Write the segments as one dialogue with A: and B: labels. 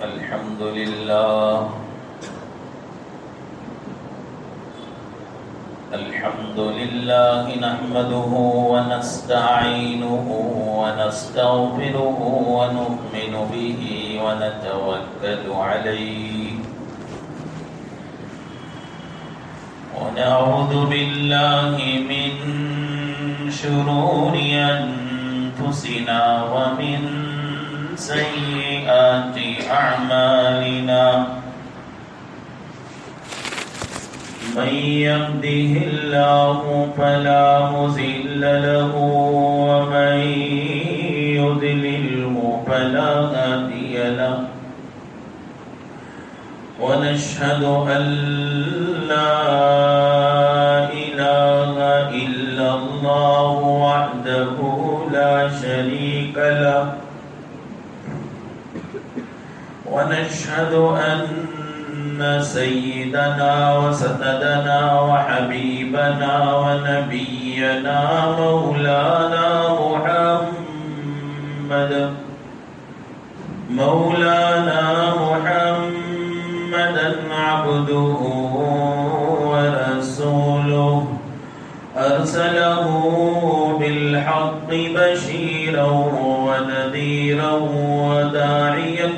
A: الحمد لله نحمده ونستعينه ونستغفره ونؤمن به ونتوكل عليه ونعوذ بالله من شرور أنفسنا ومن سيئات أعمالنا من يهده الله فلا مضل له ومن يضلله فلا هادي له ونشهد أن لا إله إلا الله وحده لا شريك له ونشهد أن سيدنا وسندنا وحبيبنا ونبينا مولانا محمدا عبده ورسوله أرسله بالحق بشيرا ونذيرا وداعيا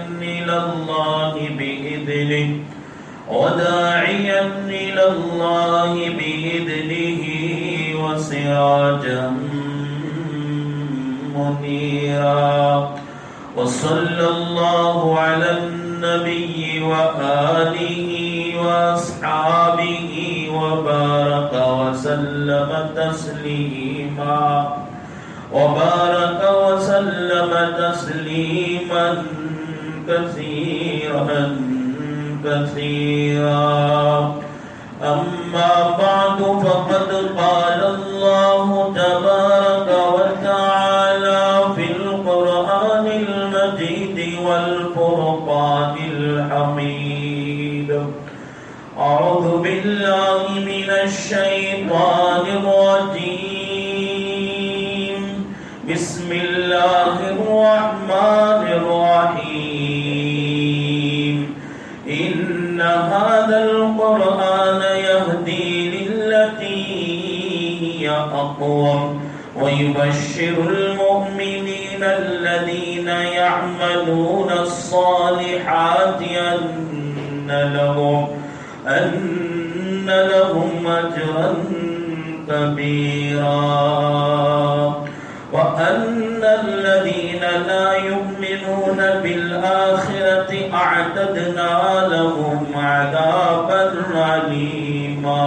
A: إلى الله بإذنه وسراجا منيرا وصلى الله على النبي وآله وأصحابه وبارك وسلم تسليما كثيرا أما بعد فقد قال الله تبارك وتعالى في القرآن المجيد والفرقان الحميد أعوذ بالله من الشيطان الرجيم بسم الله الرحمن الرحيم إن هذا القرآن يهدي للتي هي أقوم ويبشر المؤمنين الذين يعملون الصالحات أن لهم أجرا كبيرا وأن الذين لا يؤمنون بالآخرة أعتدنا لهم عذابا أليما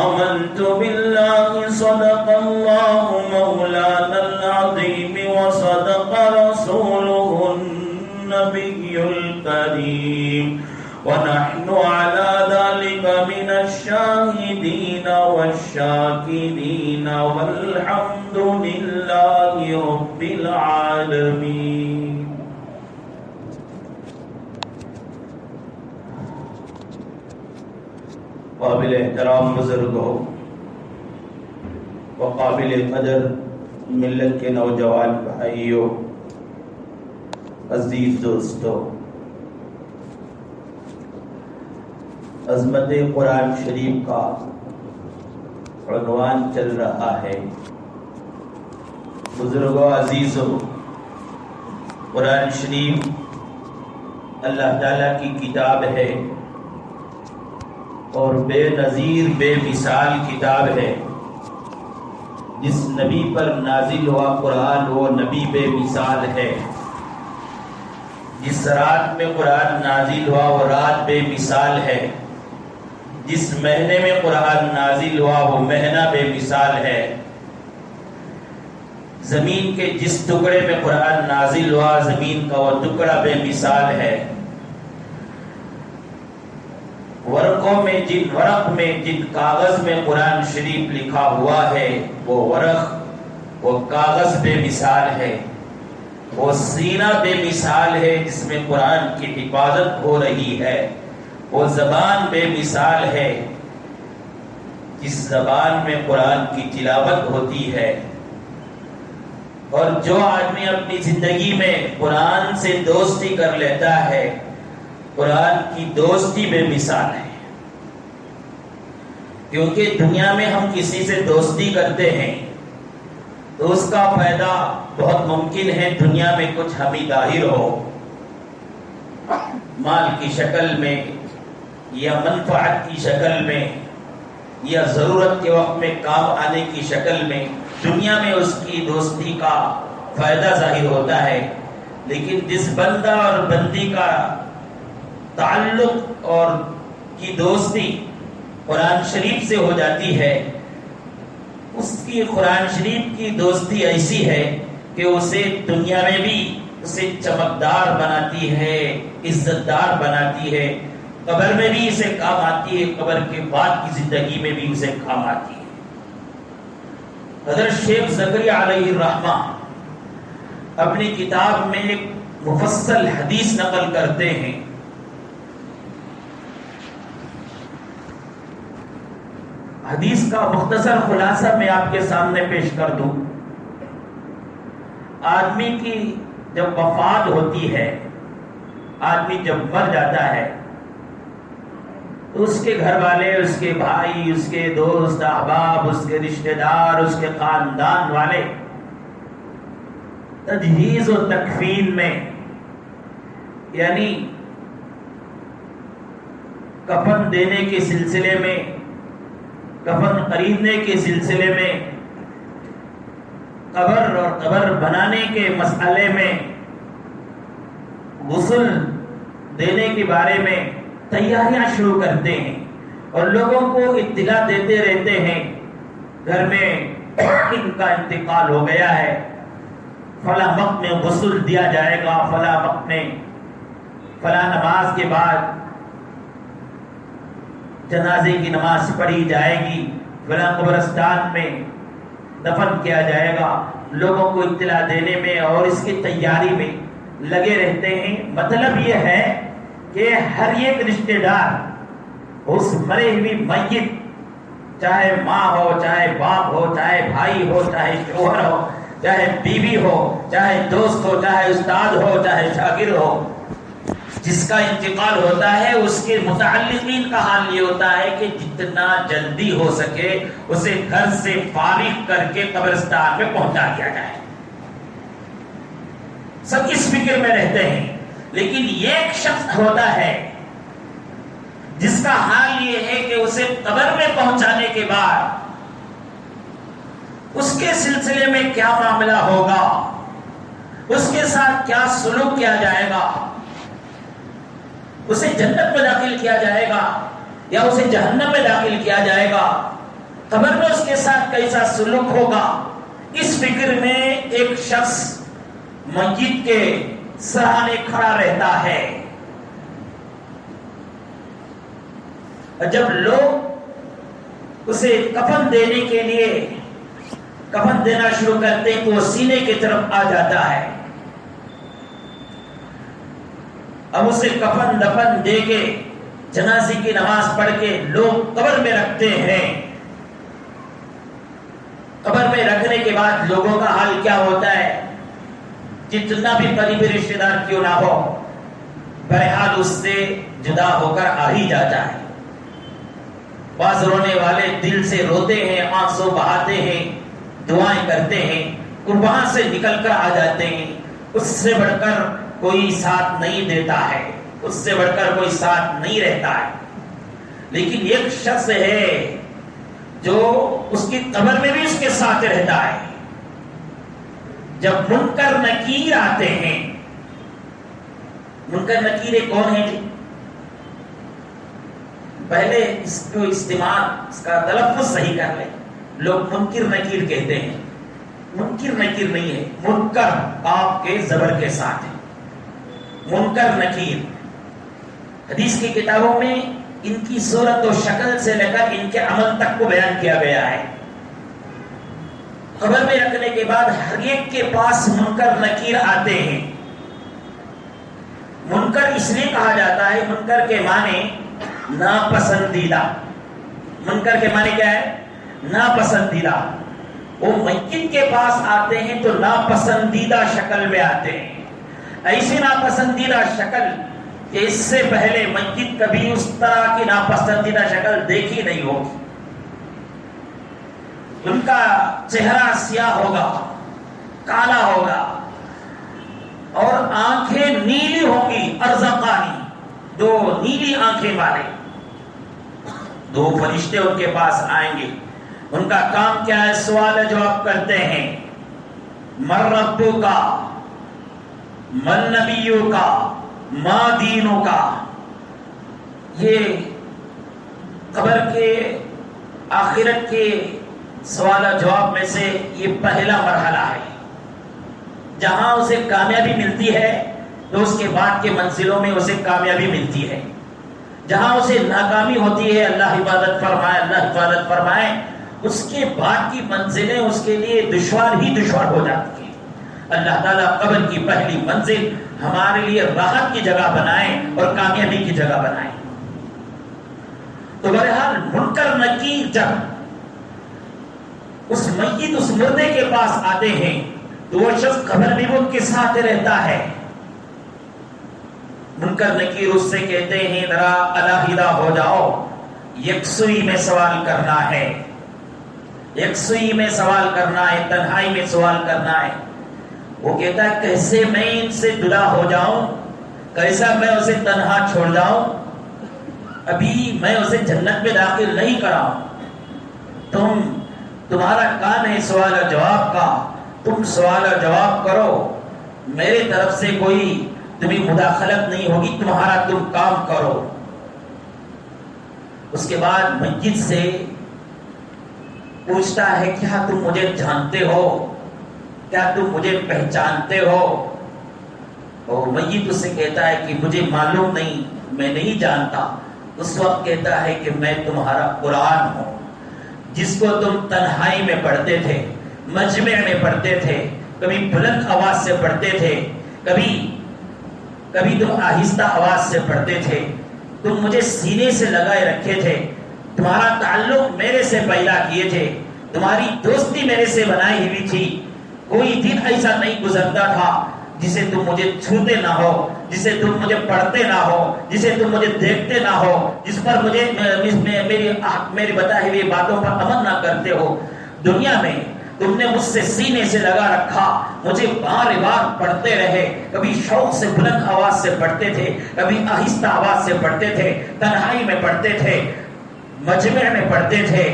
A: آمنت بالله صدق الله مولانا العظيم وصدق رسوله النبي الكريم ونحن على ذلك من الشاهدين والشاكرين والحمد لله رب العالمين. قابل احترام بزرگوں و قابل قدر ملت کے نوجوان بھائیوں، عزیز دوستوں، عظمت قرآن شریف کا عنوان چل رہا ہے۔ بزرگوں، عزیزوں، قرآن شریف اللہ تعالیٰ کی کتاب ہے اور بے نظیر بے مثال کتاب ہے۔ جس نبی پر نازل ہوا قرآن وہ نبی بے مثال ہے۔ جس رات میں قرآن نازل ہوا وہ رات بے مثال ہے۔ جس مہینے میں قرآن نازل ہوا وہ مہینہ بے مثال ہے۔ زمین کے جس ٹکڑے میں قرآن نازل ہوا زمین کا وہ ٹکڑا بے مثال ہے۔ ورق میں جن کاغذ میں قرآن شریف لکھا ہوا ہے وہ ورق، وہ کاغذ بے مثال ہے۔ وہ سینہ بے مثال ہے جس میں قرآن کی حفاظت ہو رہی ہے۔ وہ زبان بے مثال ہے جس زبان میں قرآن کی تلاوت ہوتی ہے۔ اور جو آدمی اپنی زندگی میں قرآن سے دوستی کر لیتا ہے، قرآن کی دوستی بے مثال ہے۔ کیونکہ دنیا میں ہم کسی سے دوستی کرتے ہیں تو اس کا فائدہ بہت ممکن ہے دنیا میں کچھ ہمیں ظاہر ہو، مال کی شکل میں یا منفعت کی شکل میں یا ضرورت کے وقت میں کام آنے کی شکل میں دنیا میں اس کی دوستی کا فائدہ ظاہر ہوتا ہے۔ لیکن جس بندہ اور بندی کا تعلق اور کی دوستی قرآن شریف سے ہو جاتی ہے، اس کی قرآن شریف کی دوستی ایسی ہے کہ اسے دنیا میں بھی اسے چمکدار بناتی ہے، عزت دار بناتی ہے، قبر میں بھی اسے کام آتی ہے، قبر کے بعد کی زندگی میں بھی اسے کام آتی ہے۔ حضرت شیخ زکریا علیہ الرحمہ اپنی کتاب میں ایک مفصل حدیث نقل کرتے ہیں۔ حدیث کا مختصر خلاصہ میں آپ کے سامنے پیش کر دوں۔ آدمی کی جب وفات ہوتی ہے، آدمی جب مر جاتا ہے تو اس کے گھر والے، اس کے بھائی، اس کے دوست احباب، اس کے رشتہ دار، اس کے خاندان والے تجہیز و تکفین میں، یعنی کفن دینے کے سلسلے میں، کفن خریدنے کے سلسلے میں، قبر اور قبر بنانے کے مسئلے میں، غسل دینے کے بارے میں تیاریاں شروع کرتے ہیں اور لوگوں کو اطلاع دیتے رہتے ہیں، گھر میں ان کا انتقال ہو گیا ہے، فلاں وقت میں غسل دیا جائے گا، فلاں وقت میں فلاں نماز کے بعد جنازے کی نماز پڑھی جائے گی، فلاں قبرستان میں دفن کیا جائے گا۔ لوگوں کو اطلاع دینے میں اور اس کی تیاری میں لگے رہتے ہیں۔ مطلب یہ ہے کہ ہر ایک رشتہ دار اس مرے ہوئی میت، چاہے ماں ہو، چاہے باپ ہو، چاہے بھائی ہو، چاہے شوہر ہو، چاہے بیوی ہو، چاہے دوست ہو، چاہے استاد ہو، چاہے شاگرد ہو، جس کا انتقال ہوتا ہے اس کے متعلقین کا حال یہ ہوتا ہے کہ جتنا جلدی ہو سکے اسے گھر سے فارغ کر کے قبرستان میں پہنچا دیا جائے۔ سب اس فکر میں رہتے ہیں، لیکن ایک شخص ہوتا ہے جس کا حال یہ ہے کہ اسے قبر میں پہنچانے کے بعد اس کے سلسلے میں کیا معاملہ ہوگا، اس کے ساتھ کیا سلوک کیا جائے گا، اسے جنت میں داخل کیا جائے گا یا اسے جہنم میں داخل کیا جائے گا، قبر میں اس کے ساتھ کیسا سلوک ہوگا، اس فکر میں ایک شخص میت کے سرانے کھڑا رہتا ہے۔ جب لوگ اسے کفن دینے کے لیے کفن دینا شروع کرتے ہیں تو وہ سینے کی طرف آ جاتا ہے۔ اب اسے کفن دفن دے کے جنازے کی نماز پڑھ کے لوگ قبر میں رکھتے ہیں۔ قبر میں رکھنے کے بعد لوگوں کا حال کیا ہوتا ہے؟ جتنا بھی قریبی رشتہ دار کیوں نہ ہو، بہرحال اس سے جدا ہو کر آ ہی جاتا ہے۔ بعض رونے والے دل سے روتے ہیں، آنسو بہاتے ہیں، دعائیں کرتے ہیں، اور وہاں سے نکل کر آ جاتے ہیں۔ اس سے بڑھ کر کوئی ساتھ نہیں دیتا ہے، اس سے بڑھ کر کوئی ساتھ نہیں رہتا ہے۔ لیکن ایک شخص ہے جو اس کی قبر میں بھی اس کے ساتھ رہتا ہے۔ جب منکر نکیر آتے ہیں، منکر نکیر کون ہے جی؟ پہلے اس کو استعمال، اس کا تلفظ صحیح کر لیں۔ لوگ منکر نکیر کہتے ہیں، منکر نکیر نہیں ہے، منکر آپ کے زبر کے ساتھ ہے، منکر نکیر۔ حدیث کی کتابوں میں ان کی صورت و شکل سے لے کر ان کے عمل تک کو بیان کیا گیا ہے۔ قبر میں رکھنے کے بعد ہر ایک کے پاس منکر نکیر آتے ہیں۔ منکر اس لیے کہا جاتا ہے، منکر کے معنی ناپسندیدہ۔ منکر کے معنی کیا ہے؟ ناپسندیدہ۔ وہ مسجد کے پاس آتے ہیں تو ناپسندیدہ شکل میں آتے ہیں، ایسی ناپسندیدہ شکل کہ اس سے پہلے مسجد کبھی اس طرح کی ناپسندیدہ شکل دیکھی نہیں ہوگی۔ ان کا چہرہ سیاہ ہوگا، کالا ہوگا، اور آنکھیں نیلی ہوں گی، ارزقانی، دو نیلی آنکھیں والے دو فرشتے ان کے پاس آئیں گے۔ ان کا کام کیا ہے؟ سوال جواب کرتے ہیں، من ربو کا، من نبیوں کا، ما دینوں کا۔ یہ قبر کے آخرت کے سوال جواب میں سے یہ پہلا مرحلہ ہے، جہاں اسے کامیابی ملتی ہے تو اس کے بعد کے منزلوں میں اسے کامیابی ملتی ہے، جہاں اسے ناکامی ہوتی ہے، اللہ حفاظت فرمائے، اللہ حفاظت فرمائے، اس کے بعد کی منزلیں اس کے لیے دشوار ہی دشوار ہو جاتی ہیں۔ اللہ تعالیٰ قبر کی پہلی منزل ہمارے لیے راحت کی جگہ بنائے اور کامیابی کی جگہ بنائے۔ تو بہرحال منکر نکیر جب اس میت، اس مردے کے پاس آتے ہیں تو وہ شخص قبر میں ان کے ساتھ رہتا ہے۔ منکر نکیر اس سے کہتے ہیں ذرا علیحدہ ہو جاؤ، یکسوئی میں سوال کرنا ہے، یکسوئی میں سوال کرنا ہے، تنہائی میں سوال کرنا ہے۔ وہ کہتا ہے کیسے میں ان سے جدا ہو جاؤں، کیسا میں اسے تنہا چھوڑ جاؤں، ابھی میں اسے جنت میں داخل نہیں کراؤں، تمہارا کام ہے سوال و جواب کا، تم سوال و جواب کرو، میرے طرف سے کوئی تمہیں مداخلت نہیں ہوگی، تمہارا تم کام کرو۔ اس کے بعد مسجد سے پوچھتا ہے کیا تم مجھے جانتے ہو، کیا تم مجھے پہچانتے ہو؟ اور میت اس سے کہتا ہے کہ مجھے معلوم نہیں، میں نہیں جانتا۔ اس وقت کہتا ہے کہ میں تمہارا قرآن ہوں، جس کو تم تنہائی میں پڑھتے تھے، مجمع میں پڑھتے تھے، کبھی بلند آواز سے پڑھتے تھے، کبھی تم آہستہ آواز سے پڑھتے تھے، تم مجھے سینے سے لگائے رکھے تھے، تمہارا تعلق میرے سے پیدا کیے تھے، تمہاری دوستی میرے سے بنائی ہوئی تھی، کوئی دن ایسا نہیں گزرتا تھا جسے تم مجھے چھوتے نہ ہو، جسے تم مجھے پڑھتے نہ ہو، جسے تم مجھے دیکھتے نہ ہو، جس پر مجھے میری بتائی ہوئی باتوں پر عمل نہ کرتے ہو۔ دنیا میں تم نے مجھ سے سینے سے لگا رکھا، مجھے بار بار پڑھتے رہے، کبھی شوق سے بلند آواز سے پڑھتے تھے، کبھی آہستہ آواز سے پڑھتے تھے، تنہائی میں پڑھتے تھے، مجمع میں پڑھتے تھے۔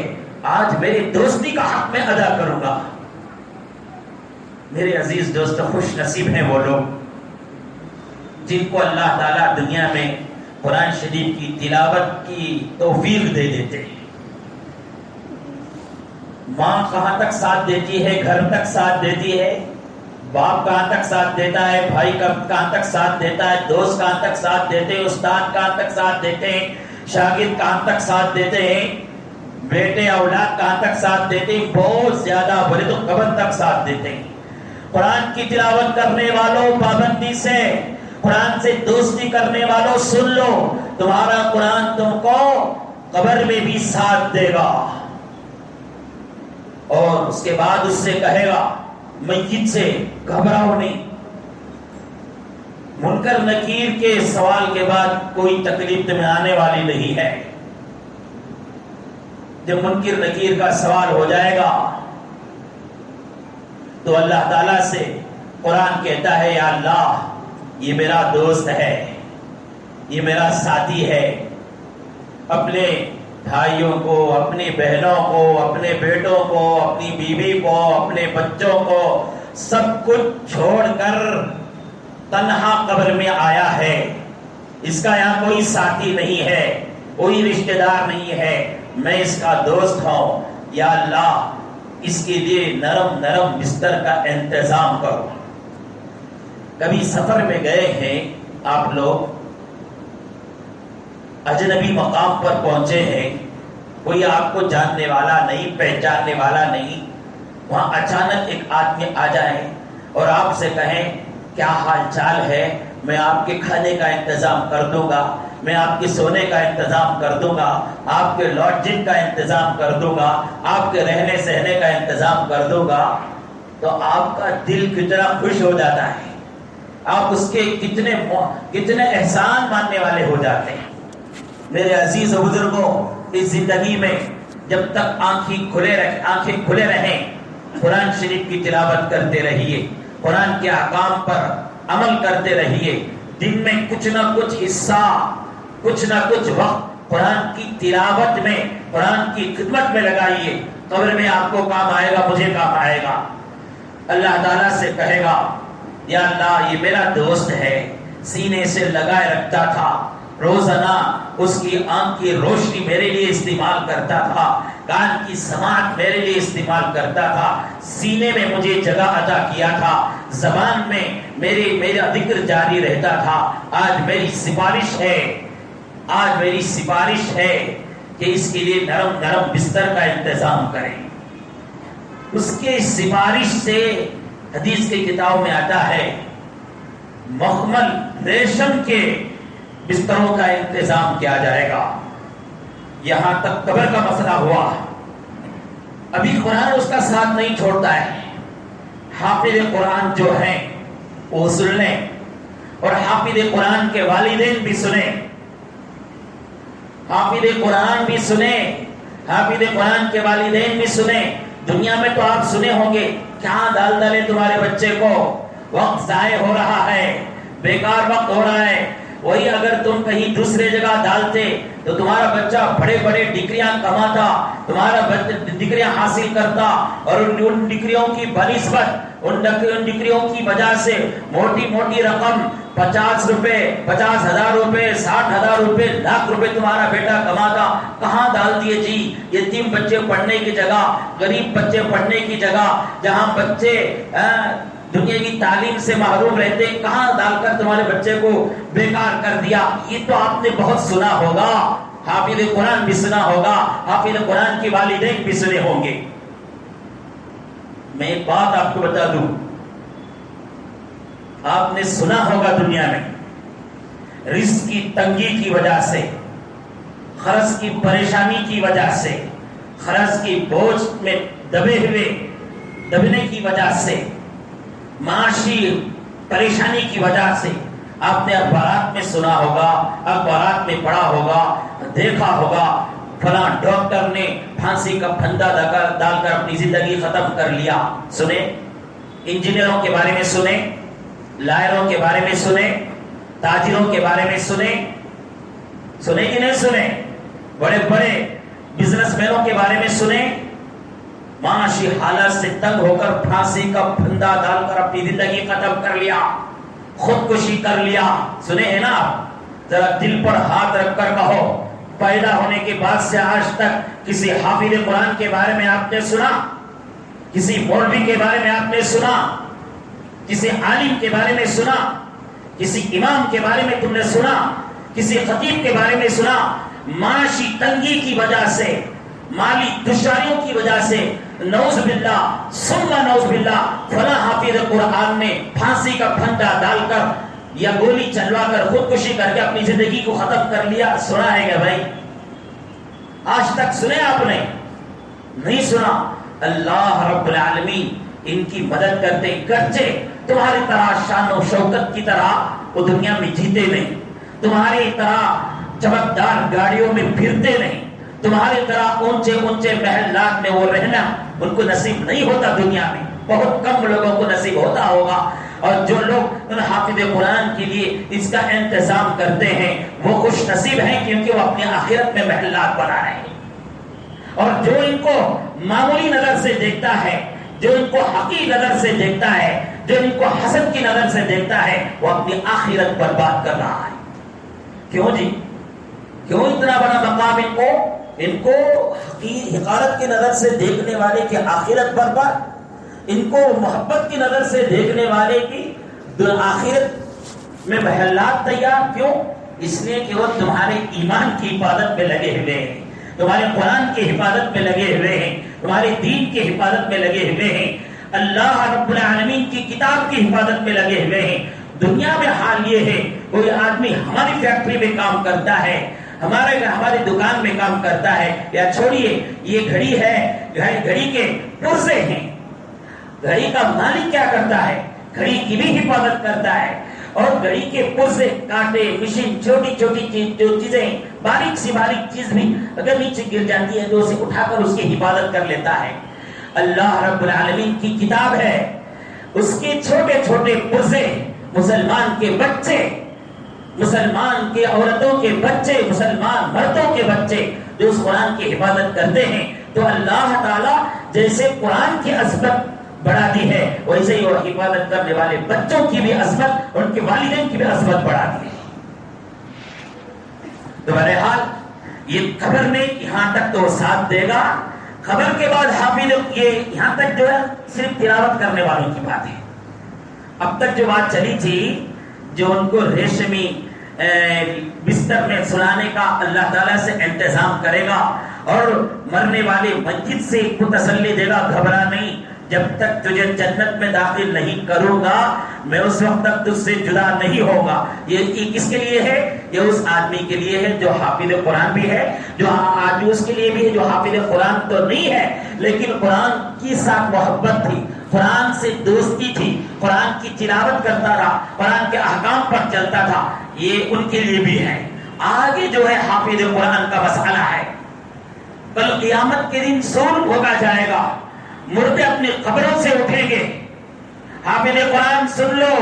A: آج میری دوستی کا حق میں ادا کروں گا۔ میرے عزیز دوست، خوش نصیب ہیں وہ لوگ جن کو اللہ تعالیٰ دنیا میں قرآن شریف کی تلاوت کی توفیق دے دیتے ہیں۔ ماں کہاں تک ساتھ دیتی ہے، گھر تک ساتھ دیتی ہے، باپ کہاں تک ساتھ دیتا ہے، بھائی کہاں تک ساتھ دیتا ہے، دوست کہاں تک ساتھ دیتے ہیں، استاد کہاں تک ساتھ دیتے ہیں، شاگرد کہاں تک ساتھ دیتے ہیں، بیٹے اولاد کہاں تک ساتھ دیتے ہیں، بہت زیادہ بولے تو قبر تک ساتھ دیتے ہیں۔ قرآن کی تلاوت کرنے والوں پابندی سے، قرآن سے دوستی کرنے والوں سن لو، تمہارا قرآن تم کو قبر میں بھی ساتھ دے گا۔ اور اس کے بعد اس سے کہے گا میت سے گھبراؤ نہیں۔ منکر نکیر کے سوال کے بعد کوئی تکلیف تمہیں آنے والی نہیں ہے۔ جب منکر نکیر کا سوال ہو جائے گا تو اللہ تعالیٰ سے قرآن کہتا ہے یا اللہ یہ میرا دوست ہے، یہ میرا ساتھی ہے، اپنے بھائیوں کو، اپنی بہنوں کو، اپنے بیٹوں کو، اپنی بیوی کو، اپنے بچوں کو سب کچھ چھوڑ کر تنہا قبر میں آیا ہے، اس کا یہاں کوئی ساتھی نہیں ہے، کوئی رشتہ دار نہیں ہے، میں اس کا دوست ہوں، یا اللہ اس کے لیے نرم نرم بستر کا انتظام کرو۔ کبھی سفر میں گئے ہیں آپ لوگ، اجنبی مقام پر پہنچے ہیں، کوئی آپ کو جاننے والا نہیں، پہچاننے والا نہیں، وہاں اچانک ایک آدمی آ جائے اور آپ سے کہیں کیا حال چال ہے، میں آپ کے کھانے کا انتظام کر دوں گا، میں آپ کے سونے کا انتظام کر دوں گا، آپ کے لاڈجنگ کا انتظام کر دوں گا، آپ کے رہنے سہنے کا انتظام کر دوں گا، تو آپ کا دل کتنا خوش ہو جاتا ہے، آپ اس کے کتنے احسان ماننے والے ہو جاتے ہیں۔ میرے عزیز و بزرگوں، اس زندگی میں جب تک آنکھیں کھلے رہیں، قرآن شریف کی تلاوت کرتے رہیے، قرآن کے احکام پر عمل کرتے رہیے، دن میں کچھ نہ کچھ حصہ، کچھ نہ کچھ وقت قرآن کی تلاوت میں، قرآن کی خدمت میں لگائیے۔ قبر میں آپ کو کام آئے گا، مجھے کام آئے گا۔ اللہ تعالیٰ سے کہے گا یا اللہ یہ میرا دوست ہے، سینے سے لگائے رکھتا تھا، روزانہ اس کی آنکھ کی روشنی میرے لیے استعمال کرتا تھا، کان کی سماعت میرے لیے استعمال کرتا تھا، سینے میں مجھے جگہ عطا کیا تھا، زبان میں میرا ذکر جاری رہتا تھا۔ آج میری سفارش ہے کہ اس کے لیے نرم نرم بستر کا انتظام کریں۔ اس کے سفارش سے حدیث کی کتاب میں آتا ہے مخمل ریشم کے بستروں کا انتظام کیا جائے گا۔ یہاں تک قبر کا مسئلہ ہوا، ابھی قرآن اس کا ساتھ نہیں چھوڑتا ہے۔ حافظ قرآن جو ہیں وہ سن لیں، اور حافظ قرآن کے والدین بھی سنیں، حافظ قرآن بھی سنیں، حافظ قرآن کے والدین بھی سنیں۔ دنیا میں تو آپ سنے ہوں گے، کیا ڈال ڈالے تمہارے بچے کو، وقت ضائع ہو رہا ہے، بیکار وقت ہو رہا ہے۔ وہی اگر تم کہیں دوسرے جگہ ڈالتے تو تمہارا بچہ بڑے بڑے ڈگریاں کماتا، تمہارا بچہ ڈگریاں حاصل کرتا، اور ان ڈگریوں کی بنسبت، ان ڈگریوں کی وجہ سے موٹی موٹی رقم 50 روپے، 50,000 روپے، 60,000 روپے، لاکھ روپے تمہارا بیٹا کماتا۔ کہاں ڈال دیے جی؟ یتیم بچے پڑھنے کی جگہ، غریب بچے پڑھنے کی جگہ، جہاں بچے دنیاوی تعلیم سے محروم رہتے، کہاں ڈال کر تمہارے بچے کو بیکار کر دیا۔ یہ تو آپ نے بہت سنا ہوگا، حافظ قرآن بھی سنا ہوگا، حافظ قرآن کے والدین بھی سنے ہوں گے۔ میں ایک بات آپ کو بتا دوں، آپ نے سنا ہوگا دنیا میں رزق کی تنگی کی وجہ سے، خرچ کی پریشانی کی وجہ سے، خرچ کی بوجھ میں دبنے کی وجہ سے، معاشی پریشانی کی وجہ سے، آپ نے اخبارات میں سنا ہوگا، اخبارات میں پڑھا ہوگا، دیکھا ہوگا، فلاں ڈاکٹر نے پھانسی کا پھندا ڈال کر اپنی زندگی ختم کر لیا۔ سنے؟ انجینئروں کے بارے میں سنے، لائروں کے بارے میں سنے، تاجروں کے بارے میں سنے کہ نہیں سنے؟ بڑے بڑے بزنس مینوں کے بارے میں سنے، معاشی حالت سے تنگ ہو کر پھانسی کا پھندا ڈال کر اپنی زندگی ختم کر لیا، خودکشی کر لیا۔ سنے ہیں نا آپ؟ ذرا دل پر ہاتھ رکھ کر کہو، پیدا ہونے کے بعد سے آج تک کسی حافظ قرآن کے بارے میں آپ نے سنا؟ کسی مولوی کے بارے میں آپ نے سنا؟ کسی عالم کے بارے میں سنا؟ کسی امام کے بارے میں تم نے سنا؟ کسی خطیب کے بارے میں سنا؟ معاشی تنگی کی وجہ سے، مالی دشواریوں کی وجہ سے، نعوذ باللہ ثم نعوذ باللہ، فلاں حافظ قرآن نے پھانسی کا پھندا ڈال کر یا گولی چلوا کر خودکشی کر کے اپنی زندگی کو ختم کر لیا۔ سنا ہے کیا بھائی؟ آج تک سنے آپ نے؟ نہیں سنا۔ اللہ رب العالمین ان کی مدد کرتے، گرچہ تمہاری طرح شان و شوکت کی طرح وہ دنیا میں جیتے نہیں، تمہاری طرح چمکدار گاڑیوں میں پھرتے نہیں، تمہاری طرح اونچے اونچے محلات میں وہ رہنا ان کو نصیب نہیں ہوتا۔ دنیا میں بہت کم لوگوں کو نصیب ہوتا ہوگا، اور جو لوگ ان حافظ قرآن کے لیے اس کا انتظام کرتے ہیں وہ خوش نصیب ہیں، کیونکہ وہ اپنی آخرت میں محلات بنا رہے ہیں۔ اور جو ان کو معمولی نظر سے دیکھتا ہے، جو ان کو حقیقی نظر سے دیکھتا ہے، جو ان کو حسد کی نظر سے دیکھتا ہے، وہ اپنی آخرت برباد کر رہا ہے۔ کیوں جی؟ کیوں اتنا بڑا مقام ان کو حقارت کی نظر سے دیکھنے والے کی آخرت برباد، ان کو محبت کی نظر سے دیکھنے والے کی آخرت میں محلات تیار؟ کیوں؟ اس لیے کہ وہ تمہارے ایمان کی حفاظت میں لگے ہوئے ہیں، تمہارے قرآن کی حفاظت میں لگے ہوئے ہیں، تمہارے دین کی حفاظت میں لگے ہوئے ہیں۔ اللہ رب العالمین کی کتاب کی حفاظت میں لگے ہوئے ہیں. دنیا میں حال یہ ہے کوئی آدمی ہماری فیکٹری میں کام کرتا ہے, ہماری دکان میں کام کرتا ہے, یا چھوڑیے یہ گھڑی ہے, گھڑی کے پرزے ہیں, گھڑی کا مالک کیا کرتا ہے؟ گھڑی کی بھی حفاظت کرتا ہے. اور گھڑی کے پرزے, کانٹے, مشین, چھوٹی چھوٹی جو چیزیں, باریک سی باریک چیز بھی اگر نیچے گر جاتی ہے تو اسے اٹھا کر اس کی حفاظت کر لیتا ہے. اللہ رب العالمین کی کتاب ہے, اس کے چھوٹے چھوٹے پرزے, مسلمان کے بچے, مسلمان کے عورتوں کے بچے, مسلمان مردوں کے بچے جو اس قرآن کی حفاظت کرتے ہیں, تو اللہ تعالیٰ جیسے قرآن کی عظمت بڑھا دی ہے ویسے ہی وہ حفاظت کرنے والے بچوں کی بھی عظمت, ان کے والدین کی بھی عظمت بڑھا دی ہے. تو بہرحال یہ خبر میں یہاں تک تو ساتھ دے گا. خبر کے بعد حافظ یہ یہاں تک جو ہے صرف تلاوت کرنے والوں کی بات ہے. اب تک جو بات چلی تھی, جو ان کو ریشمی بستر میں سلانے کا اللہ تعالیٰ سے انتظام کرے گا اور مرنے والے میت سے کو تسلی دے گا, گھبرا نہیں, جب تک تجھے جنت میں داخل نہیں کروں گا میں اس وقت تک تجھ سے جدا نہیں ہوگا. یہ کس کے لیے ہے؟ یہ اس آدمی کے لیے ہے جو حافظ قرآن بھی ہے, جو آدمی اس کے لیے بھی ہے جو حافظ قرآن تو نہیں ہے لیکن قرآن کی ساتھ محبت تھی, قرآن سے دوستی تھی, قرآن کی تلاوت کرتا رہا, قرآن کے احکام پر چلتا تھا. یہ ان کے لیے بھی ہے. آگے جو ہے حافظ قرآن کا مسئلہ ہے. کل قیامت کے دن سور بھوگا جائے گا, مردے اپنی قبروں سے اٹھیں گے. حافظ قرآن سن لو,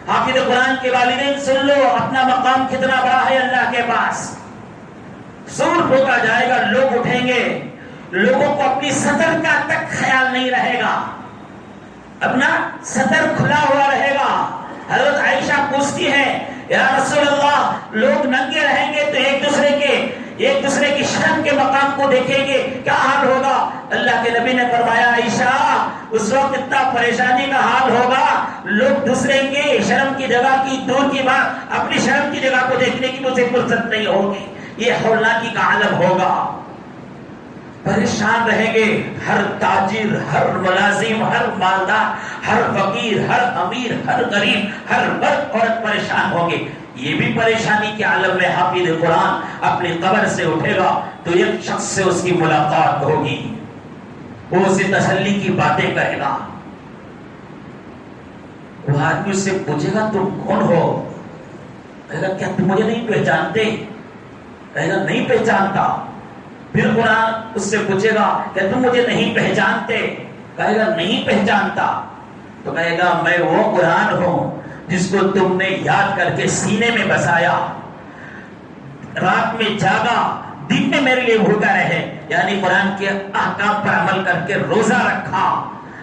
A: حافظ قرآن کے والدین سن لو, اپنا مقام کتنا بڑا ہے اللہ کے پاس. سور بھوگا جائے گا, لوگ اٹھیں گے, لوگوں کو اپنی سطر کا تک خیال نہیں رہے گا, اپنا سطر کھلا ہوا رہے گا. حضرت عائشہ پوچھتی ہے یا رسول اللہ, لوگ ننگے رہیں گے تو ایک دوسرے کی شرم کے مقام کو دیکھیں گے, کیا حال ہوگا؟ اللہ کے نبی نے فرمایا عائشہ اس وقت اتنا پریشانی کا حال ہوگا, لوگ دوسرے کے شرم کی جگہ کی دور کی بات اپنی شرم کی جگہ کو دیکھنے کی مجھے فرصت نہیں ہوگی. یہ ہولناکی کا عالم ہوگا. پریشان رہیں گے ہر تاجر, ہر ملازم, ہر مالدار, ہر فقیر, ہر امیر, ہر غریب, ہر مرد عورت پریشان ہوں گے. یہ بھی پریشانی کے عالم میں حافظ قرآن اپنی قبر سے اٹھے گا تو ایک شخص سے اس کی ملاقات ہوگی, وہ اسے تسلی کی باتیں کہے گا. وہ آدمی اس سے پوچھے گا تم کون ہو؟ کہے گا کیا تم مجھے نہیں پہچانتے؟ کہے گا نہیں پہچانتا. پھر قرآن اس سے پوچھے گا کہ تم مجھے نہیں پہچانتے؟ کہے گا نہیں پہچانتا. تو کہے گا میں وہ قرآن ہوں جس کو تم نے یاد کر کے سینے میں بسایا, رات میں جاگا, دن میں میرے لیے بھوکا رہے, یعنی قرآن کے احکام پر عمل کر کے روزہ رکھا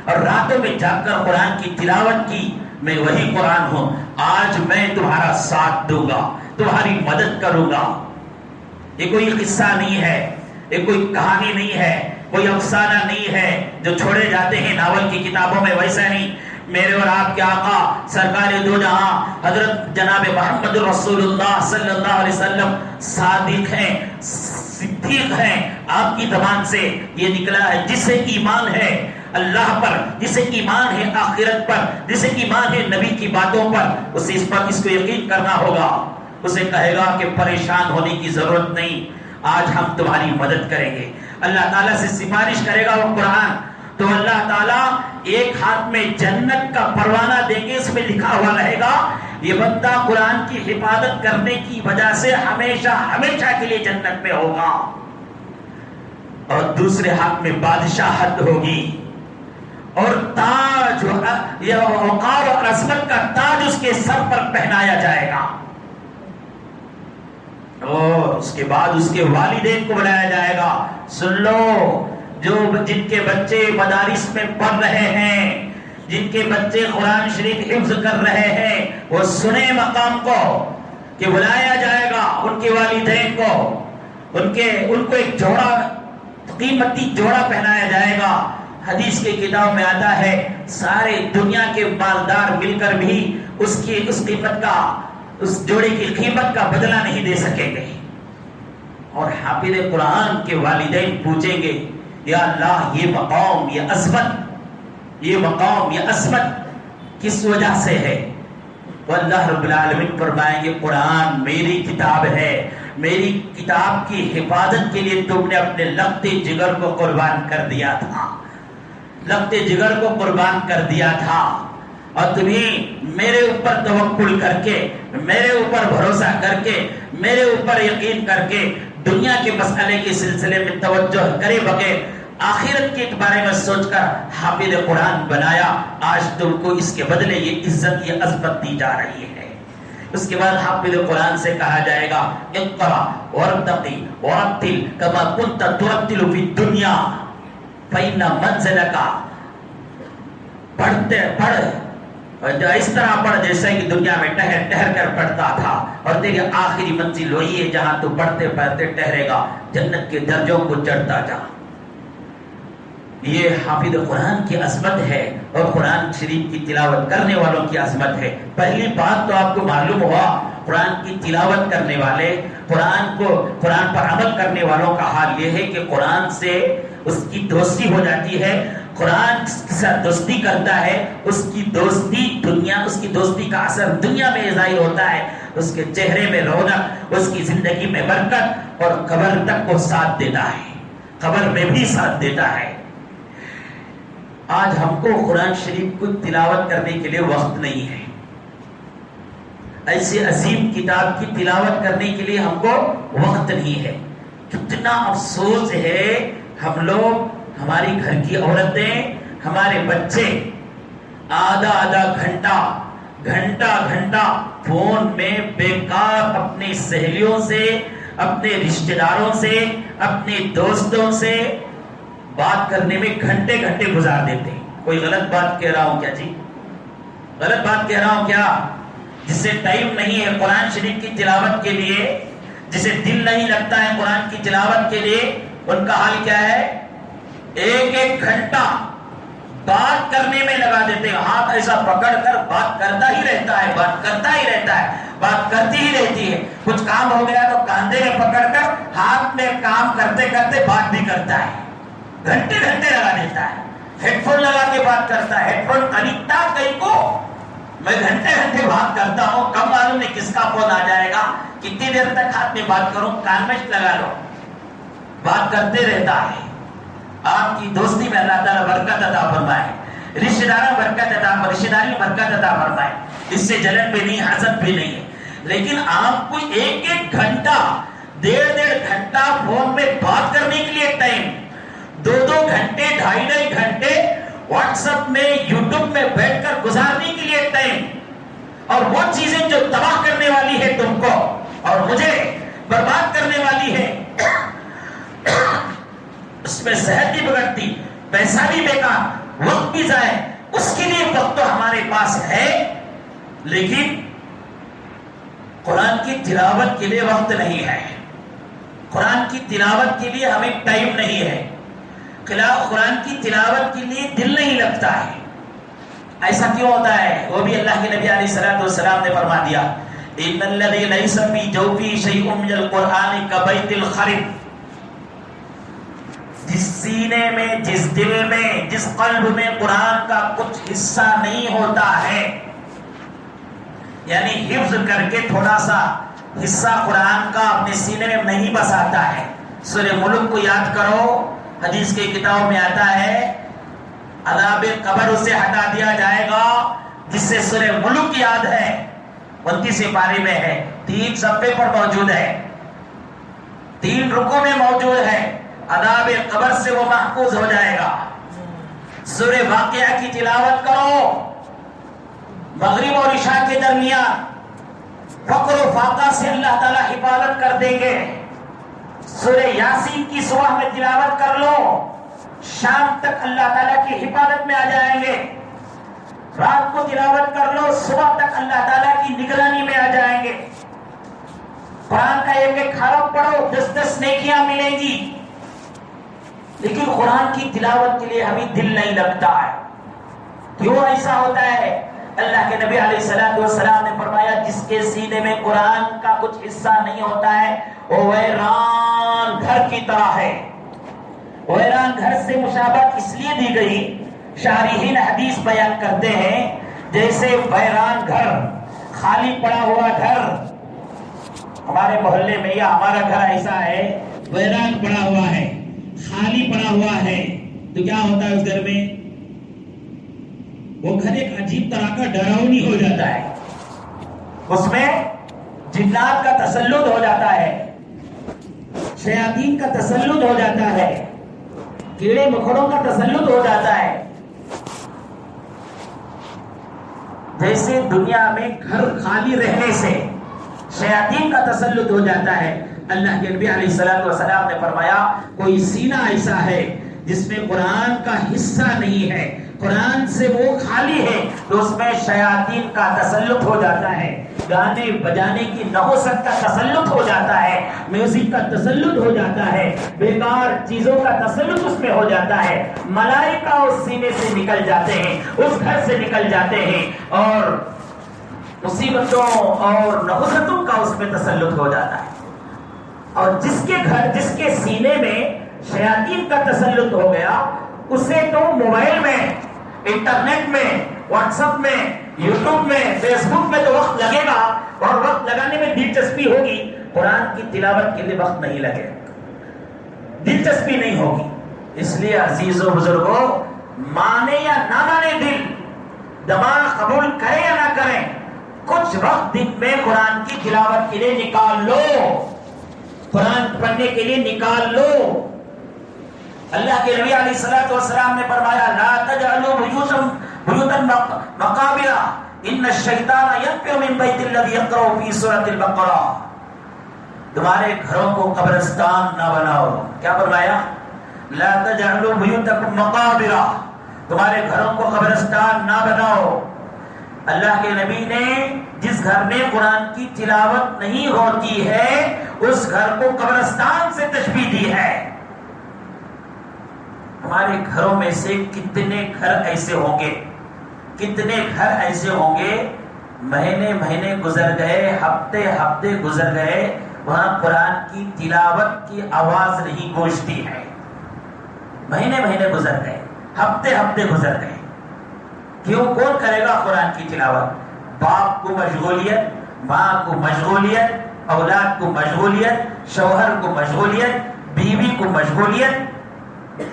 A: اور راتوں میں جاگ کر قرآن کی تلاوت کی. میں وہی قرآن ہوں. آج میں تمہارا ساتھ دوں گا, تمہاری مدد کروں گا. یہ کوئی قصہ نہیں ہے, یہ کوئی کہانی نہیں ہے, کوئی افسانہ نہیں ہے جو چھوڑے جاتے ہیں ناول کی کتابوں میں. ویسا نہیں. میرے اور آپ کے آقا سرکار دو جہاں حضرت جناب محمد رسول اللہ صلی اللہ علیہ وسلم صادق ہیں, صدیق ہیں. آپ کی زبان سے یہ نکلا ہے جسے ایمان ہے اللہ پر, جسے ایمان ہے آخرت پر, جسے ایمان ہے نبی کی باتوں پر, اسے اس پر اس کو یقین کرنا ہوگا. اسے کہے گا کہ پریشان ہونے کی ضرورت نہیں, آج ہم تمہاری مدد کریں گے. اللہ تعالیٰ سے سفارش کرے گا وہ قرآن, تو اللہ تعالیٰ ایک ہاتھ میں جنت کا پروانہ دیں گے, اس میں لکھا ہوا رہے گا یہ بندہ قرآن کی حفاظت کرنے کی وجہ سے ہمیشہ ہمیشہ کے لیے جنت میں ہوگا. اور دوسرے ہاتھ میں بادشاہت ہوگی اور تاج, یہ وقار اور عظمت کا تاج اس کے سر پر پہنایا جائے گا. اور اس کے بعد اس کے والدین کو بلایا جائے گا. سن لو, جو جن کے بچے مدارس میں پڑھ رہے ہیں, جن کے بچے قرآن شریف حفظ کر رہے ہیں, وہ سنے مقام کو کہ بلایا جائے گا ان کے والدین کو, ان کو ایک جوڑا, قیمتی جوڑا پہنایا جائے گا. حدیث کی کتاب میں آتا ہے سارے دنیا کے مالدار مل کر بھی اس قیمت کا, اس جوڑے کی قیمت کا بدلہ نہیں دے سکیں گے. اور حافظ قرآن کے والدین پوچھیں گے یا اللہ یہ مقام, یہ عظمت یہ مقام، یہ عظمت کس وجہ سے ہے؟ تو اللہ رب العالمین فرمائیں گے قرآن میری کتاب ہے، میری کتاب کی حفاظت کے لیے تم نے اپنے لگتے جگر کو قربان کر دیا تھا، لگتے جگر کو قربان کر دیا تھا، اور تمہیں میرے اوپر توکل کر کے، میرے اوپر بھروسہ کر کے، میرے اوپر یقین کر کے دنیا کے مسئلے کے سلسلے میں توجہ کرے بغیر آخرت کے بارے میں سوچ کر حافظ قرآن بنایا، آج تم کو اس کے بدلے یہ عزت، یہ عظمت دی جا رہی ہے۔ اس کے بعد حافظ قرآن سے کہا جائے گا اقرأ وارتقی ورتل کما کنت ترتل فی الدنیا فإن منزلک، پڑھتے پڑھ اس طرح پڑھ جیسے کہ دنیا میں ٹہر ٹہر کر پڑھتا تھا، اور تیری آخری منزل وہی ہے جہاں تو پڑھتے پڑھتے ٹہرے گا، جنت کے درجوں کو چڑھتا جا۔ یہ حافظ قرآن کی عظمت ہے اور قرآن شریف کی تلاوت کرنے والوں کی عظمت ہے۔ پہلی بات تو آپ کو معلوم ہوا قرآن کی تلاوت کرنے والے، قرآن پر عمل کرنے والوں کا حال یہ ہے کہ قرآن سے اس کی دوستی ہو جاتی ہے، قرآن جس کے ساتھ دوستی کرتا ہے اس کی دوستی کا اثر دنیا میں ظاہر ہوتا ہے، اس کے چہرے میں رونق، اس کی زندگی میں برکت، اور قبر تک کو ساتھ دیتا ہے، قبر میں بھی ساتھ دیتا ہے۔ آج ہم کو قرآن شریف کو تلاوت کرنے کے لیے وقت نہیں ہے، ایسے عظیم کتاب کی تلاوت کرنے کے لیے ہم کو وقت نہیں ہے۔ کتنا افسوس ہے ہم لوگ، ہماری گھر کی عورتیں، ہمارے بچے آدھا گھنٹہ فون میں بیکار اپنی سہیلیوں سے، اپنے رشتہ داروں سے، اپنے دوستوں سے بات کرنے میں گھنٹے گزار دیتے ہیں۔ کوئی غلط بات کہہ رہا ہوں کیا جی؟ غلط بات کہہ رہا ہوں کیا؟ جسے ٹائم نہیں ہے قرآن شریف کی تلاوت کے لیے، جسے دل نہیں لگتا ہے قرآن کی تلاوت کے لیے، ان کا حال کیا ہے؟ ایک گھنٹہ بات کرنے میں لگا دیتے ہیں، ہاتھ ایسا پکڑ کر بات کرتا ہی رہتا ہے، بات کرتی ہی رہتی ہے۔ کچھ کام ہو گیا تو کاندھے میں پکڑ کر ہاتھ میں کام کرتے کرتے بات بھی کرتا ہے، گھنٹے لگا دیتا ہے، ہیڈ فون لگا کے بات کرتا ہے، ہیڈ فون خریدتا کہیں کو، میں گھنٹے بات کرتا ہوں، کم معلوم نہیں کس کا فون آ جائے گا، کتنی دیر تک ہاتھ میں بات کروں، کان میں لگا لو، بات کرتے رہتا ہے۔ آپ کی دوستی میں اللہ تعالیٰ برکت عطا فرمائے، رشتہ داری برکت عطا فرمائے، اس سے جلن بھی نہیں، حسد بھی نہیں ہے۔ لیکن آپ کو ایک گھنٹہ، ڈیڑھ گھنٹہ فون میں بات کرنے کے لیے ٹائم، 2 گھنٹے، 2.5 گھنٹے واٹس ایپ میں، یوٹیوب میں بیٹھ کر گزارنے کے لیے ٹائم، اور وہ چیزیں جو تباہ کرنے والی ہے تم کو اور مجھے، برباد کرنے والی ہے، اس میں صحت بھی بگڑتی، پیسہ بھی بیکار، وقت بھی ضائع، اس کے لیے وقت تو ہمارے پاس ہے، لیکن قرآن کی تلاوت کے لیے وقت نہیں ہے، قرآن کی تلاوت کے لیے ہمیں ٹائم نہیں ہے، قرآن کی تلاوت کے لیے دل نہیں لگتا ہے۔ ایسا کیوں ہوتا ہے؟ وہ بھی اللہ کے نبی علیہ الصلوۃ والسلام نے فرما دیا، ان الذی لیس فی جوفی شیء من القرآن کبیت الخرب، جس سینے میں، جس دل میں، جس قلب میں قرآن کا کچھ حصہ نہیں ہوتا ہے، یعنی حفظ کر کے تھوڑا سا حصہ قرآن کا اپنے سینے میں نہیں بساتا ہے۔ سورہ ملک کو یاد کرو، حدیث کے کتاب میں آتا ہے عذاب قبر اسے ہٹا دیا جائے گا جس سے سورہ ملک یاد ہے، 29 پارے میں ہے، 3 صفحے پر موجود ہے، 3 رکوع میں موجود ہے، عذاب قبر سے وہ محفوظ ہو جائے گا۔ سورہ واقعہ کی تلاوت کرو، مغرب اور عشاء کے درمیان، فقر و فاقہ سے اللہ تعالیٰ حفاظت کر دیں گے۔ سورہ یاسین کی صبح میں تلاوت کر لو، شام تک اللہ تعالیٰ کی حفاظت میں آ جائیں گے۔ رات کو تلاوت کر لو، صبح تک اللہ تعالیٰ کی نگرانی میں آ جائیں گے۔ قرآن کا ایک حرف پڑھو، 10 نیکیاں ملیں گی، لیکن قرآن کی تلاوت کے لیے ہمیں دل نہیں لگتا ہے۔ کیوں ایسا ہوتا ہے؟ اللہ کے نبی علیہ الصلوۃ والسلام نے فرمایا، جس کے سینے میں قرآن کا کچھ حصہ نہیں ہوتا ہے وہ ویران گھر کی طرح ہے۔ ویران گھر سے مشابہت اس لیے دی گئی شارحین حدیث بیان کرتے ہیں جیسے ویران گھر، خالی پڑا ہوا گھر، ہمارے محلے میں یا ہمارا گھر ایسا ہے ویران پڑا ہوا ہے، خالی پڑا ہوا ہے، تو کیا ہوتا ہے اس گھر میں؟ وہ گھر ایک عجیب طرح کا ڈراؤنی ہو جاتا ہے، اس میں جنات کا تسلط ہو جاتا ہے، شیاطین کا تسلط ہو جاتا ہے، کیڑے مکوڑوں کا تسلط ہو جاتا ہے۔ جیسے دنیا میں گھر خالی رہنے سے شیاطین کا تسلط ہو جاتا ہے، اللہ کے نبی علیہ الصلوۃ والسلام نے فرمایا کوئی سینہ ایسا ہے جس میں قرآن کا حصہ نہیں ہے، قرآن سے وہ خالی ہے، تو اس میں شیاطین کا تسلط ہو جاتا ہے، گانے بجانے کی نحوست کا تسلط ہو جاتا ہے، میوزک کا تسلط ہو جاتا ہے، بیکار چیزوں کا تسلط اس میں ہو جاتا ہے، ملائکہ اس سینے سے نکل جاتے ہیں، اس گھر سے نکل جاتے ہیں، اور مصیبتوں اور نحوستوں کا اس میں تسلط ہو جاتا ہے۔ اور جس کے گھر، جس کے سینے میں شیاطین کا تسلط ہو گیا، اسے تو موبائل میں، انٹرنیٹ میں، واٹس ایپ میں، یوٹیوب میں، فیس بک میں تو وقت لگے گا، اور وقت لگانے میں دلچسپی ہوگی، قرآن کی تلاوت کے لیے وقت نہیں لگے، دلچسپی نہیں ہوگی۔ اس لیے عزیز و بزرگوں، مانے یا نہ مانے دل، دماغ قبول کرے یا نہ کریں، کچھ وقت دن میں قرآن کی تلاوت کے لیے نکال لو، قرآن پڑھنے کے لیے نکال لو۔ اللہ کے نبی علیہ الصلوۃ والسلام نے فرمایا لا تجعلوا بیوتا مقابر ان الشیطان ینفر من بیت الذی یقرأ فی سورۃ البقرہ، تمہارے گھروں کو قبرستان نہ بناؤ۔ کیا فرمایا؟ لا تجعلوا بیوتکم مقابر، تمہارے گھروں کو قبرستان نہ بناؤ۔ اللہ کے نبی نے جس گھر میں قرآن کی تلاوت نہیں ہوتی ہے اس گھر کو قبرستان سے تشبیہ دی ہے۔ ہمارے گھروں میں سے کتنے گھر ایسے ہوں گے، کتنے گھر ایسے ہوں گے، مہینے مہینے گزر گئے، ہفتے ہفتے گزر گئے، وہاں قرآن کی تلاوت کی آواز نہیں گونجتی ہے، مہینے مہینے گزر گئے، ہفتے ہفتے گزر گئے۔ کیوں؟ کون کرے گا قرآن کی تلاوت؟ باپ کو مشغولیت، ماں کو مشغولیت، اولاد کو مشغولیت، شوہر کو مشغولیت، بیوی کو مشغولیت،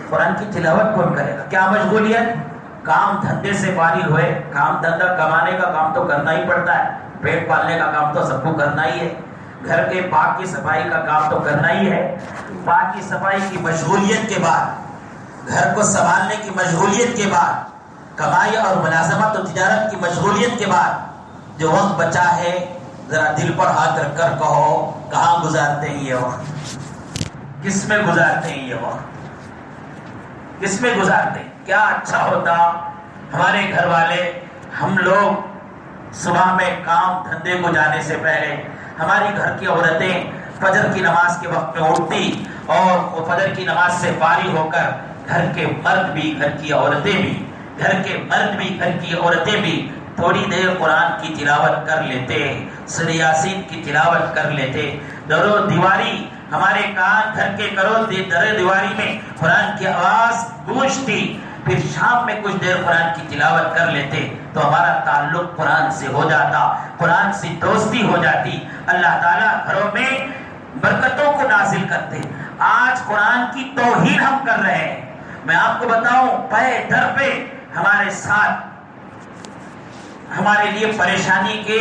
A: قرآن کی تلاوت کون کرے گا؟ کیا مشغولیت؟ کام دھندے سے فارغ ہوئے، کام دھندا کمانے کا کام تو کرنا ہی پڑتا ہے، پیٹ پالنے کا کام تو سب کو کرنا ہی ہے، گھر کے پاک کی صفائی کا کام تو کرنا ہی ہے۔ پاک کی صفائی کی مشغولیت کے بعد، گھر کو سنبھالنے کی مشغولیت کے بعد، کمائی اور ملازمت و تجارت کی مشغولیت کے بعد جو وقت بچا ہے، ذرا دل پر ہاتھ رکھ کر کہو کہاں گزارتے ہیں یہ وقت؟ کس میں گزارتے ہیں یہ وقت؟ کس میں گزارتے ہیں؟ کیا اچھا ہوتا ہمارے گھر والے، ہم لوگ صبح میں کام دھندے کو جانے سے پہلے ہماری گھر کی عورتیں فجر کی نماز کے وقت میں اٹھتی، اور وہ فجر کی نماز سے فارغ ہو کر گھر کے مرد بھی، گھر کی عورتیں بھی، گھر کے مرد بھی، گھر کی عورتیں بھی تھوڑی دیر قرآن کی تلاوت کر لیتے، سورہ یاسین کی تلاوت کر لیتے، در و دیواری ہمارے کان گھر کے کرو در دیواری میں قرآن کی آواز گونجتی، پھر شام میں کچھ دیر قرآن کی تلاوت کر لیتے تو ہمارا تعلق قرآن سے ہو جاتا، قرآن سے دوستی ہو جاتی، اللہ تعالیٰ گھروں میں برکتوں کو نازل کرتے۔ آج قرآن کی توہین ہم کر رہے ہیں۔ میں آپ کو بتاؤں، پے در پہ ہمارے ساتھ ہمارے لیے پریشانی کے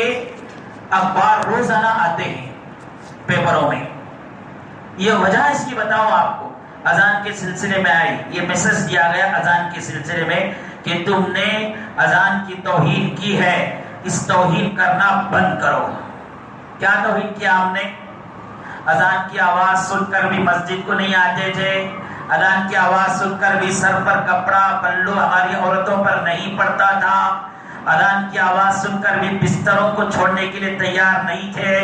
A: اخبار روزانہ آتے ہیں پیپروں میں۔ یہ وجہ اس کی بتاؤں آپ کو، اذان کے سلسلے میں آئی، یہ میسج دیا گیا اذان کے سلسلے میں کہ تم نے اذان کی توہین کی ہے، اس توہین کرنا بند کرو۔ کیا توہین کیا ہم نے؟ اذان کی آواز سن کر بھی مسجد کو نہیں آتے تھے، اذان کی آواز سن کر بھی سر پر کپڑا پلو ہماری عورتوں پر نہیں پڑتا تھا، اذان کی آواز سن کر بھی بستروں کو چھوڑنے کے لیے تیار نہیں تھے۔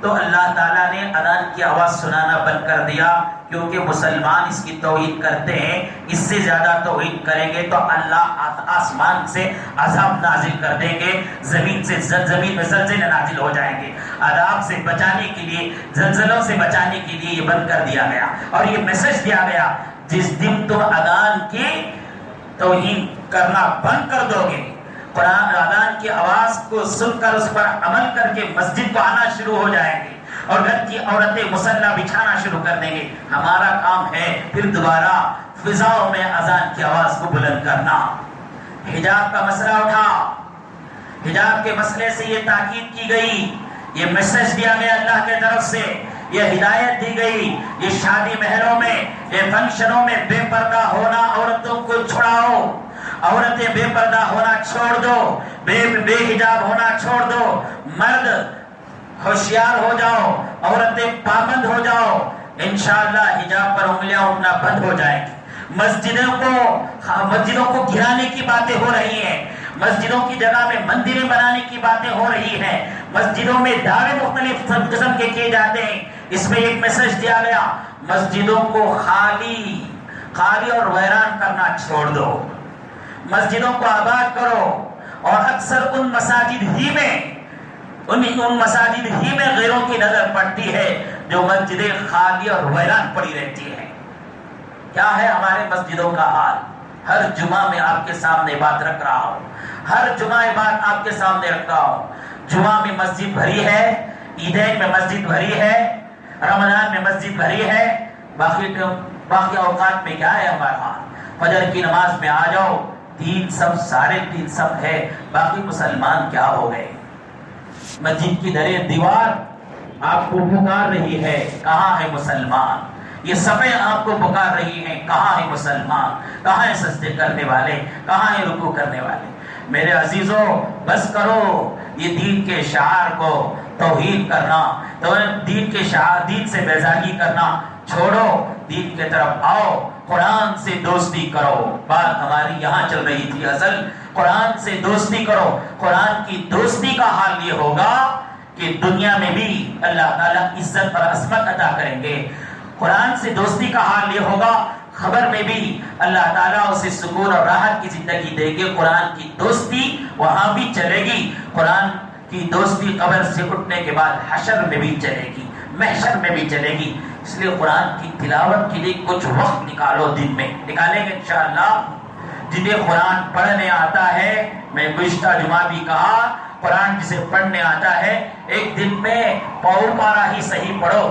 A: تو اللہ تعالیٰ نے اذان کی آواز سنانا بند کر دیا، کیونکہ مسلمان اس کی توہین کرتے ہیں، اس سے زیادہ توہین کریں گے تو اللہ آسمان سے عذاب نازل کر دیں گے، زمین میں زلزلے نازل ہو جائیں گے۔ عذاب سے بچانے کے لیے، زلزلوں سے بچانے کے لیے یہ بند کر دیا گیا، اور یہ میسج دیا گیا جس دن تم اذان کی توہین کرنا بند کر دو گے، قرآن اذان کی آواز کو سن کر اس پر عمل کر کے مسجد کو آنا شروع ہو جائیں گے اور گھر کی عورتیں مصلی بچھانا شروع کر دیں گے، ہمارا کام ہے پھر دوبارہ فضاؤں میں اذان کی آواز کو بلند کرنا۔ حجاب کا مسئلہ اٹھا، حجاب کے مسئلے سے یہ تاکید کی گئی، یہ میسج دیا گیا اللہ کے طرف سے، یہ ہدایت دی گئی، یہ شادی محلوں میں، یہ فنکشنوں میں بے پردہ ہونا عورتوں کو چھڑاؤ، عورتیں بے پردہ ہونا چھوڑ دو، بے حجاب ہونا چھوڑ دو، مرد ہوشیار ہو جاؤ، عورتیں پابند ہو جاؤ، انشاءاللہ حجاب پر انگلیاں اٹھنا بند ہو جائیں گی۔ مسجدوں کو گرانے کی باتیں ہو رہی ہیں، مسجدوں کی جگہ میں مندریں بنانے کی باتیں ہو رہی ہیں، مسجدوں میں دعوے مختلف قسم کے کیے جاتے ہیں۔ اس میں ایک میسج دیا گیا، مسجدوں کو خالی اور ویران کرنا چھوڑ دو، مسجدوں کو آباد کرو۔ اور اکثر ان مساجد ہی میں غیروں کی نظر پڑتی ہے جو مسجدیں خالی اور ویران پڑی رہتی ہیں۔ کیا ہے ہمارے مسجدوں کا حال؟ ہر جمعہ میں آپ کے سامنے بات رکھ رہا ہوں، ہر جمعہ بات آپ کے سامنے رکھ رہا ہوں۔ جمعہ میں مسجد بھری ہے، عیدین میں مسجد بھری ہے، رمضان میں مسجد بھری ہے، باقی اوقات میں کیا ہے ہمارا حال؟ فجر کی نماز میں آ جاؤ، 3 صف 3.5 صف ہے، باقی مسلمان کیا ہو گئے؟ مسجد کی دریں دیوار آپ کو پکار رہی ہے، کہاں ہے مسلمان؟ یہ صفیں آپ کو پکار رہی ہیں، کہاں ہے مسلمان؟ کہاں ہے سجدے کرنے والے؟ کہاں ہے رکوع کرنے والے؟ میرے عزیزوں، بس کرو یہ دین کے شعار کو توہین کرنا، تو دین کے شعار، دین سے بیزاری کرنا چھوڑو، دین کے طرف آؤ، قرآن سے دوستی کرو۔ بات ہماری یہاں چل رہی تھی اصل، قرآن سے دوستی کرو۔ قرآن کی دوستی کا حال یہ ہوگا کہ دنیا میں بھی اللہ تعالیٰ عزت اور عظمت عطا کریں گے، قرآن سے دوستی کا حال یہ ہوگا خبر میں بھی اللہ تعالیٰ اسے سکون اور راحت کی زندگی دے گے۔ قرآن کی دوستی وہاں بھی چلے گی، قرآن کی دوستی قبر سے اٹھنے کے بعد حشر میں بھی چلے گی، محشر میں بھی چلے گی۔ اس لیے قرآن کی تلاوت کے لیے کچھ وقت نکالو، دن میں نکالیں گے انشاءاللہ۔ جنہیں قرآن پڑھنے آتا ہے، میں گزشتہ جمعہ بھی کہا، قرآن جسے پڑھنے آتا ہے ایک دن میں پاؤ پارا ہی صحیح پڑھو،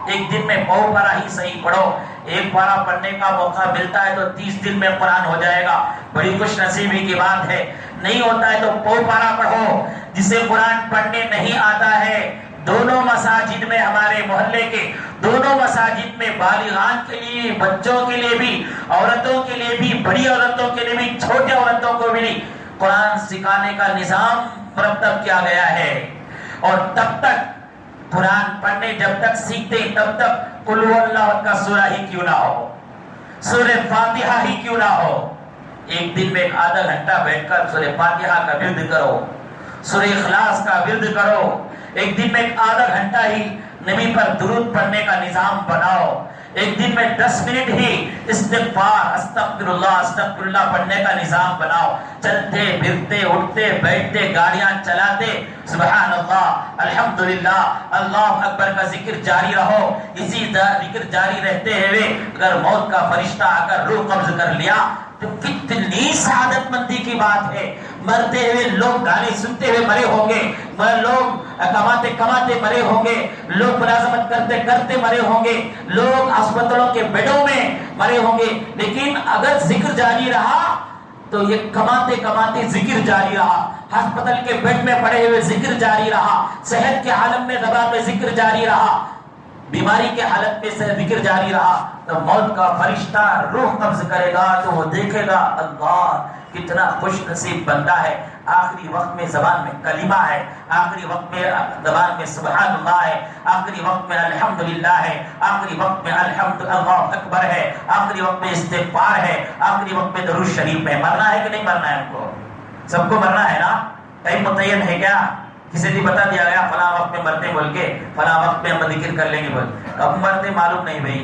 A: ایک دن میں پاؤ پارا ہی صحیح پڑھو۔ ایک پارا پڑھنے کا موقع ملتا ہے تو 30 دن میں قرآن ہو جائے گا، بڑی خوش نصیبی کی بات ہے۔ نہیں ہوتا ہے تو پاؤ پارا پڑھو۔ جسے قرآن پڑھنے نہیں آتا ہے، دونوں مساجد میں، ہمارے محلے کے دونوں مساجد میں، بالغان کے لیے، بچوں کے لیے بھی، عورتوں کے لیے بھی، بڑی عورتوں کے لیے بھی، چھوٹے عورتوں کو بھی قرآن سکھانے کا نظام مرتب کیا گیا ہے۔ اور تب تک قرآن پڑھنے جب تک سیکھتے تب تک قل هو اللہ کا سورہ ہی کیوں نہ ہو، سورہ فاتحہ ہی کیوں نہ ہو، ایک دن میں آدھا گھنٹہ بیٹھ کر سورہ فاتحہ کا ورد کرو، سورہ اخلاص کا ورد کرو، ایک دن میں آدھا گھنٹہ ہی نبی پر درود پڑھنے کا نظام بناؤ، ایک دن میں 10 منٹ ہی استغفار، استغفر اللہ پڑھنے کا نظام بناؤ۔ چلتے پھرتے اٹھتے بیٹھتے گاڑیاں چلاتے سبحان اللہ الحمدللہ اللہ اکبر کا ذکر جاری رہو۔ اسی ذکر جاری رہتے ہوئے اگر موت کا فرشتہ آ کر روح قبض کر لیا تو کتنی سعادت مندی کی بات ہے۔ مرتے ہوئے لوگ گانے سنتے ہوئے مرے ہوں گے، لوگ کماتے کماتے مرے ہوں گے، لوگ ملازمت کرتے کرتے مرے ہوں گے، لوگ ہسپتالوں کے بیڈوں میں مرے ہوں گے، لیکن اگر ذکر جاری رہا تو یہ کماتے کماتے ذکر جاری رہا، ہسپتال کے بیڈ میں پڑے ہوئے ذکر جاری رہا، صحت کے عالم میں زبان میں ذکر جاری رہا، بیماری کے حالت میں سے ذکر جاری رہا، تو موت کا فرشتہ روح قبض کرے گا تو وہ دیکھے گا اللہ کتنا خوش نصیب بندہ ہے، آخری وقت میں زبان میں کلمہ ہے، آخری وقت میں زبان میں سبحان اللہ ہے، آخری وقت میں الحمدللہ ہے، آخری وقت میں الحمد اللہ اکبر ہے، آخری وقت میں استغفار ہے، آخری وقت میں درود شریف ہے۔ مرنا ہے کہ نہیں مرنا ہے؟ ہم کو سب کو مرنا ہے نا؟ ٹائم متعین ہے کیا؟ کسی نے بتا دیا گیا فلاں وقت میں مرتے بول کے، فلاں وقت میں ہم ذکر کر لیں گے بول، اب مرتے معلوم نہیں بھائی،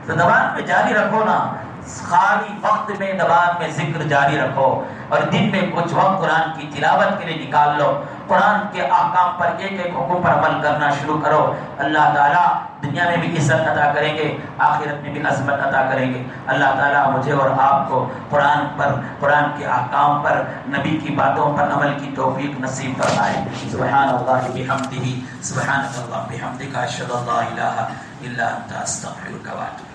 A: تو زبان میں جاری رکھو نا، خالی وقت میں زبان میں ذکر جاری رکھو، اور دن میں کچھ وقت قرآن کی تلاوت کے لیے نکال لو۔ قرآن کے احکام پر ایک ایک حکم پر عمل کرنا شروع کرو. اللہ تعالیٰ دنیا میں بھی عزت عطا کریں گے, آخرت میں بھی عظمت عطا کریں گے. اللہ تعالیٰ مجھے اور آپ کو قرآن کے احکام پر, نبی کی باتوں پر عمل کی توفیق نصیب فرمائے. سبحان اللہ بحمدہ, سبحانک اللہم بحمدک, اشہد ان لا الہ الا انت, استغفرک و اتوب